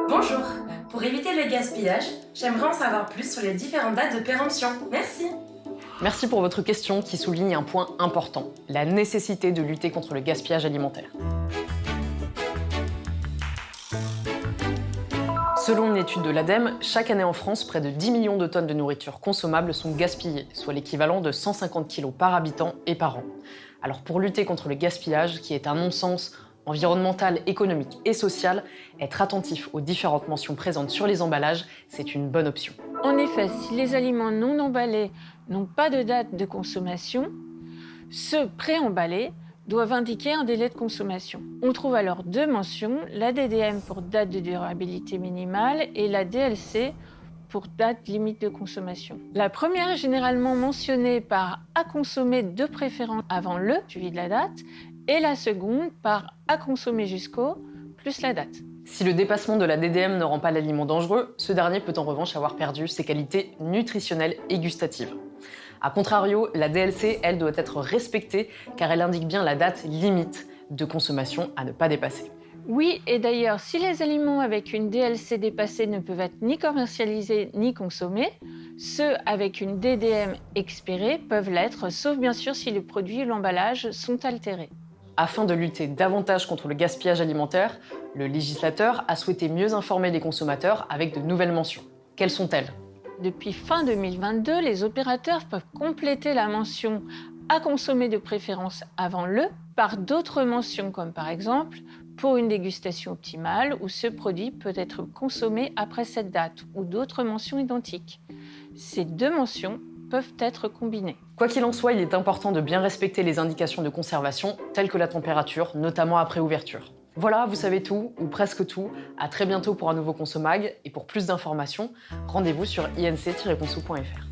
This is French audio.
Bonjour. Pour éviter le gaspillage, j'aimerais en savoir plus sur les différentes dates de péremption. Merci. Merci pour votre question qui souligne un point important, la nécessité de lutter contre le gaspillage alimentaire. Selon une étude de l'ADEME, chaque année en France, près de 10 millions de tonnes de nourriture consommable sont gaspillées, soit l'équivalent de 150 kg par habitant et par an. Alors pour lutter contre le gaspillage, qui est un non-sens environnemental, économique et social, être attentif aux différentes mentions présentes sur les emballages, c'est une bonne option. En effet, si les aliments non emballés n'ont pas de date de consommation, ceux préemballés doivent indiquer un délai de consommation. On trouve alors deux mentions, la DDM pour date de durabilité minimale et la DLC pour date limite de consommation. La première est généralement mentionnée par « à consommer de préférence avant le » suivi de la date, et la seconde par « à consommer jusqu'au » plus la date. Si le dépassement de la DDM ne rend pas l'aliment dangereux, ce dernier peut en revanche avoir perdu ses qualités nutritionnelles et gustatives. A contrario, la DLC, elle, doit être respectée car elle indique bien la date limite de consommation à ne pas dépasser. Oui, et d'ailleurs, si les aliments avec une DLC dépassée ne peuvent être ni commercialisés ni consommés, ceux avec une DDM expirée peuvent l'être, sauf bien sûr si les produits ou l'emballage sont altérés. Afin de lutter davantage contre le gaspillage alimentaire, le législateur a souhaité mieux informer les consommateurs avec de nouvelles mentions. Quelles sont-elles ? Depuis fin 2022, les opérateurs peuvent compléter la mention « à consommer de préférence avant le » par d'autres mentions comme par exemple « pour une dégustation optimale » ou « ce produit peut être consommé après cette date » ou d'autres mentions identiques. Ces deux mentions peuvent être combinées. Quoi qu'il en soit, il est important de bien respecter les indications de conservation, telles que la température, notamment après ouverture. Voilà, vous savez tout, ou presque tout. À très bientôt pour un nouveau Consomag. Et pour plus d'informations, rendez-vous sur inc-conso.fr.